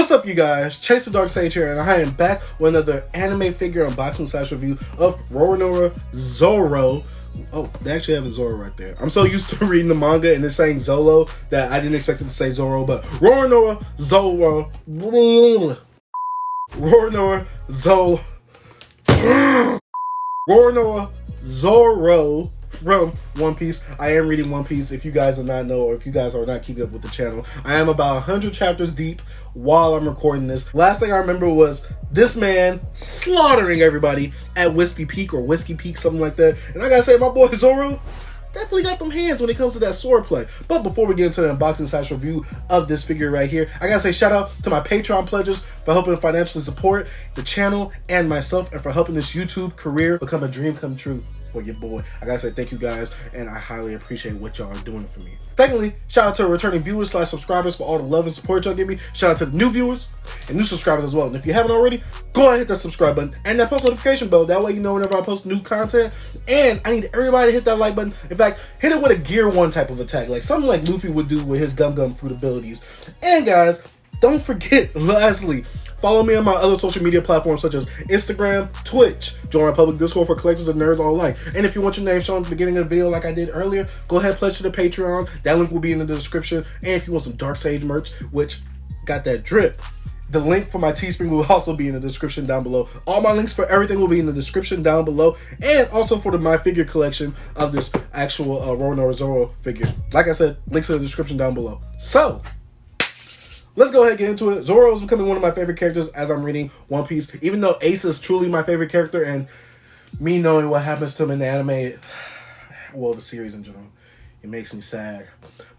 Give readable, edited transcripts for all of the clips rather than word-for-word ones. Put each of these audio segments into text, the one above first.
What's up, you guys? Chase the Dark Sage here, and I am back with another anime figure unboxing / review of Roronoa Zoro. Oh, they actually have a Zoro right there. I'm so used to reading the manga and it's saying Zolo that I didn't expect it to say Zoro, but Roronoa Zoro. Roronoa Zoro. Roronoa Zoro from One Piece. I am reading One Piece, if you guys do not know, or if you guys are not keeping up with the channel. I am about 100 chapters deep while I'm recording this. Last thing I remember was this man slaughtering everybody at Whiskey Peak, something like that. And I gotta say, my boy Zoro definitely got them hands when it comes to that sword play. But before we get into the unboxing / review of this figure right here, I gotta say shout out to my Patreon pledges for helping financially support the channel and myself, and for helping this YouTube career become a dream come true for your boy. I gotta say thank you guys, and I highly appreciate what y'all are doing for me. Secondly, shout out to returning viewers / subscribers for all the love and support y'all give me. Shout out to the new viewers and new subscribers as well. And if you haven't already, go ahead and hit that subscribe button and that post notification bell. That way you know whenever I post new content. And I need everybody to hit that like button. In fact, hit it with a Gear 1 type of attack, like something like Luffy would do with his Gum Fruit abilities. And guys, don't forget, lastly, follow me on my other social media platforms such as Instagram, Twitch. Join our public Discord for collectors and nerds all alike. And if you want your name shown at the beginning of the video like I did earlier, go ahead and pledge to the Patreon. That link will be in the description. And if you want some Dark Sage merch, which got that drip, the link for my Teespring will also be in the description down below. All my links for everything will be in the description down below. And also for my figure collection of this actual Roronoa Zoro figure. Like I said, links in the description down below. So, let's go ahead and get into it. Zoro is becoming one of my favorite characters as I'm reading One Piece. Even though Ace is truly my favorite character, and me knowing what happens to him in the anime, well, the series in general, it makes me sad.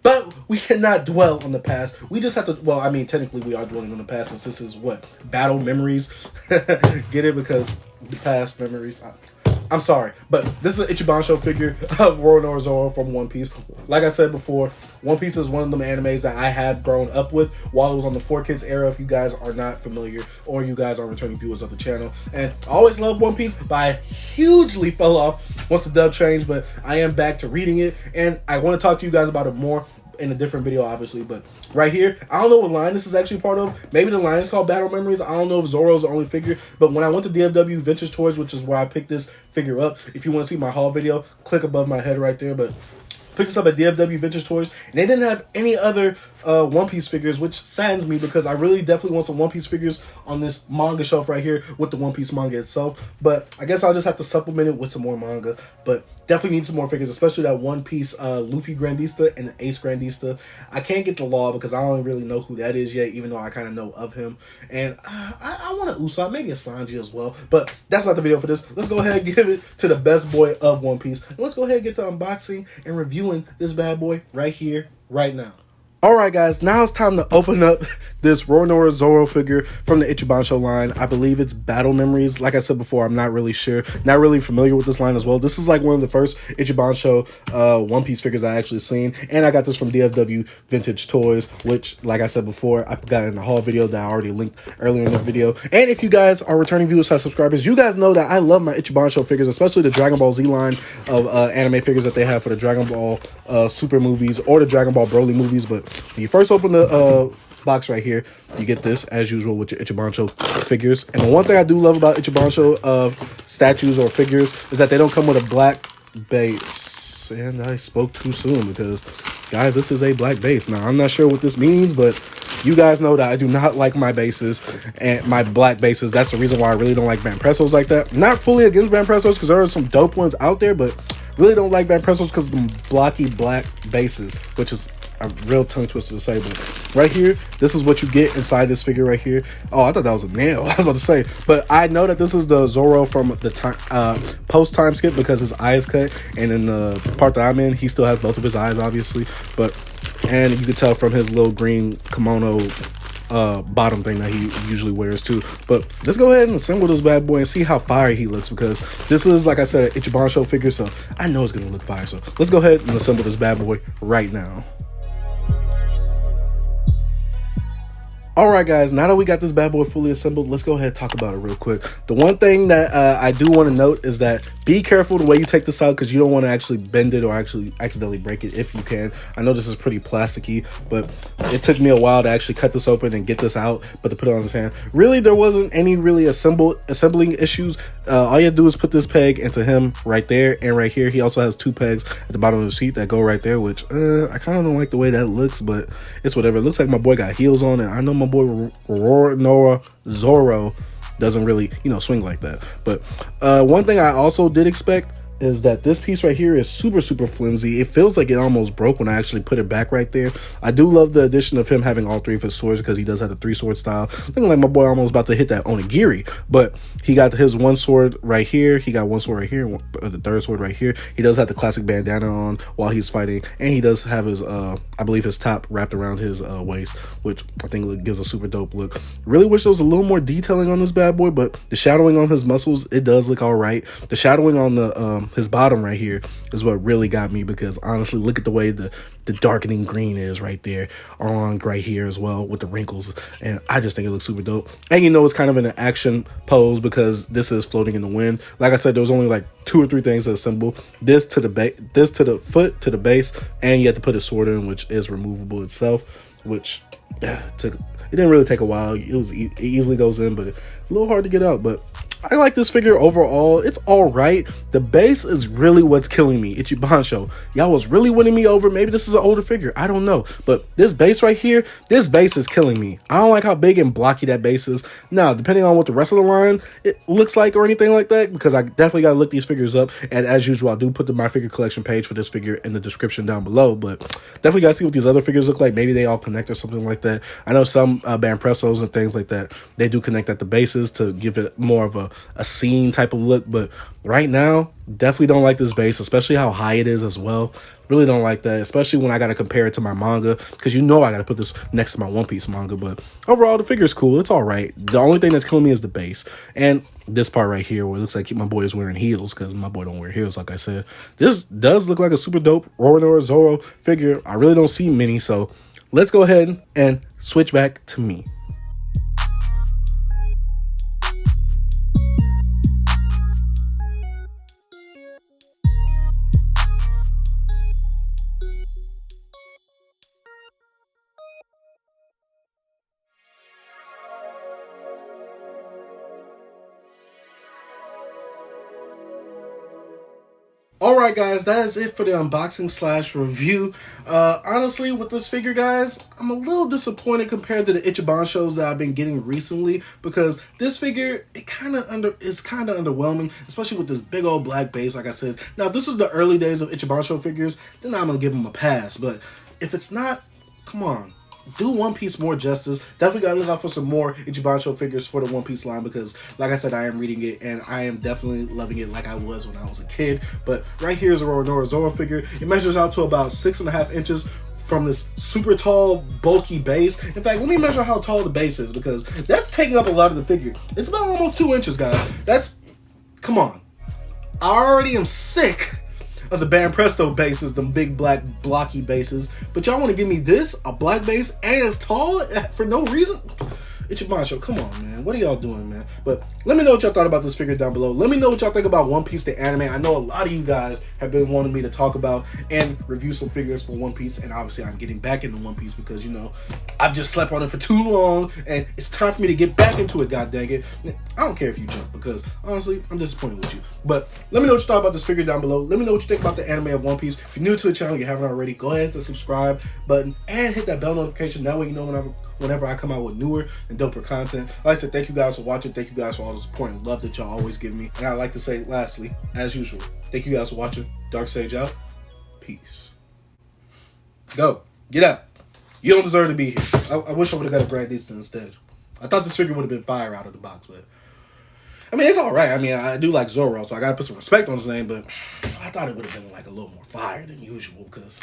But we cannot dwell on the past. We just have to, well, I mean, technically we are dwelling on the past since this is what? Battle memories? Get it? Because the past memories. I'm sorry, but this is an Ichiban show figure of Roronoa Zoro from One Piece. Like I said before, One Piece is one of them animes that I have grown up with while it was on the 4Kids era, if you guys are not familiar, or you guys are returning viewers of the channel. And I always loved One Piece, but I hugely fell off once the dub changed, but I am back to reading it, and I want to talk to you guys about it more in a different video, obviously. But right here, I don't know what line this is actually part of. Maybe the line is called Battle Memories. I don't know if Zoro's the only figure, but when I went to DFW Vintage Toys, which is where I picked this figure up, if you want to see my haul video, click above my head right there. But picked this up at DFW Vintage Toys, and they didn't have any other One Piece figures, which saddens me because I really definitely want some One Piece figures on this manga shelf right here with the One Piece manga itself. But I guess I'll just have to supplement it with some more manga. But definitely need some more figures, especially that One Piece Luffy Grandista and the Ace Grandista. I can't get the Law because I don't really know who that is yet, even though I kind of know of him. And I want a Usopp, maybe a Sanji as well. But that's not the video for this. Let's go ahead and give it to the best boy of One Piece. And let's go ahead and get to unboxing and reviewing this bad boy right here, right now. Alright guys, now it's time to open up this Roronoa Zoro figure from the Ichiban show line. I believe it's Battle Memories. Like I said before, I'm not really sure. Not really familiar with this line as well. This is like one of the first Ichiban show One Piece figures I actually seen. And I got this from DFW Vintage Toys, which, like I said before, I got in the haul video that I already linked earlier in the video. And if you guys are returning viewers / subscribers, you guys know that I love my Ichiban show figures, especially the Dragon Ball Z line of anime figures that they have for the Dragon Ball Super movies or the Dragon Ball Broly movies. But when you first open the box right here, you get this as usual with your Ichiban figures. And the one thing I do love about Ichiban statues or figures is that they don't come with a black base. And I spoke too soon because, guys, this is a black base. Now, I'm not sure what this means, but you guys know that I do not like my bases and my black bases. That's the reason why I really don't like Banpressos like that. Not fully against Banpressos because there are some dope ones out there, but really don't like Banpressos because of them blocky black bases, which is a real tongue twister to say. But right here, this is what you get inside this figure right here. Oh, I thought that was a nail. I was about to say, but I know that this is the Zoro from the post time skip because his eye is cut, and in the part that I'm in, he still has both of his eyes, obviously. But and you can tell from his little green kimono bottom thing that he usually wears too. But let's go ahead and assemble this bad boy and see how fire he looks, because this is, like I said, an Ichiban show figure, so I know it's gonna look fire. So let's go ahead and assemble this bad boy right now. All right, guys, now that we got this bad boy fully assembled, let's go ahead and talk about it real quick. The one thing that I do want to note is that be careful the way you take this out, because you don't want to actually bend it or actually accidentally break it if you can. I know this is pretty plasticky, but it took me a while to actually cut this open and get this out, but to put it on his hand. Really, there wasn't any really assembling issues. All you have to do is put this peg into him right there and right here. He also has 2 pegs at the bottom of the seat that go right there, which I kind of don't like the way that looks, but it's whatever. It looks like my boy got heels on, and I know my boy Roronoa Zoro doesn't really, swing like that. But one thing I also did expect is that this piece right here is super flimsy. It feels like it almost broke when I actually put it back right there. I do love the addition of him having all 3 of his swords, because he does have the 3-sword style. Looking like my boy almost about to hit that onigiri, but he got his 1 sword right here. He got 1 sword right here, the 3rd sword right here. He does have the classic bandana on while he's fighting, and he does have his I believe his top wrapped around his waist, which I think gives a super dope look. Really wish there was a little more detailing on this bad boy, but the shadowing on his muscles, it does look all right. The shadowing on the his bottom right here is what really got me, because honestly, look at the way the darkening green is right there on right here as well with the wrinkles, and I just think it looks super dope. And it's kind of in an action pose because this is floating in the wind. Like I said, there was only like 2 or 3 things to assemble: this to the foot to the base, and you have to put a sword in, which is removable itself, which it didn't really take a while. It easily goes in, but a little hard to get out. But I like this figure overall. It's all right. The base is really what's killing me. Ichiban show. Y'all was really winning me over. Maybe this is an older figure. I don't know. But this base right here, this base is killing me. I don't like how big and blocky that base is. Now, depending on what the rest of the line it looks like or anything like that, because I definitely got to look these figures up. And as usual, I do put the My Figure Collection page for this figure in the description down below. But definitely got to see what these other figures look like. Maybe they all connect or something like that. I know some Banpressos and things like that, they do connect at the bases to give it more of a scene type of look. But right now, definitely don't like this base, especially how high it is as well. Really don't like that, especially when I got to compare it to my manga, because I got to put this next to my One Piece manga. But overall, the figure is cool. It's all right. The only thing that's killing me is the base and this part right here where it looks like my boy is wearing heels, because my boy don't wear heels. Like I said, this does look like a super dope Roronoa Zoro figure. I really don't see many, so let's go ahead and switch back to me. Alright guys, that is it for the unboxing slash review. Honestly, with this figure, guys, I'm a little disappointed compared to the Ichiban shows that I've been getting recently, because this figure, it's kind of underwhelming, especially with this big old black base, like I said. Now, if this was the early days of Ichiban show figures, then I'm going to give him a pass, but if it's not, come on. Do One Piece more justice. Definitely gotta look out for some more Ichiban show figures for the One Piece line, because like I said, I am reading it and I am definitely loving it like I was when I was a kid. But right here is a Roronoa Zoro figure. It measures out to about 6.5 inches from this super tall, bulky base. In fact, let me measure how tall the base is, because that's taking up a lot of the figure. It's about almost 2 inches, guys. Come on. I already am sick of the Banpresto bases, them big black blocky bases, but y'all want to give me this, a black base, and it's tall for no reason? Ichiban show, come on, man. What are y'all doing, man? But let me know what y'all thought about this figure down below. Let me know what y'all think about One Piece the anime. I know a lot of you guys have been wanting me to talk about and review some figures for One Piece, and obviously I'm getting back into One Piece because, I've just slept on it for too long, and it's time for me to get back into it, god dang it. I don't care if you jump, because honestly, I'm disappointed with you. But let me know what you thought about this figure down below. Let me know what you think about the anime of One Piece. If you're new to the channel, you haven't already, go ahead and hit the subscribe button and hit that bell notification. That way you know whenever I come out with newer and doper content. Like I said, thank you guys for watching. Thank you guys for all the support and love that y'all always give me. And I'd like to say, lastly, as usual, thank you guys for watching. Dark Sage out. Peace. Go. Get out. You don't deserve to be here. I wish I would have got a Brand Decent instead. I thought this figure would have been fire out of the box, but I mean, it's all right. I mean, I do like Zoro, so I got to put some respect on his name, but I thought it would have been like a little more fire than usual, because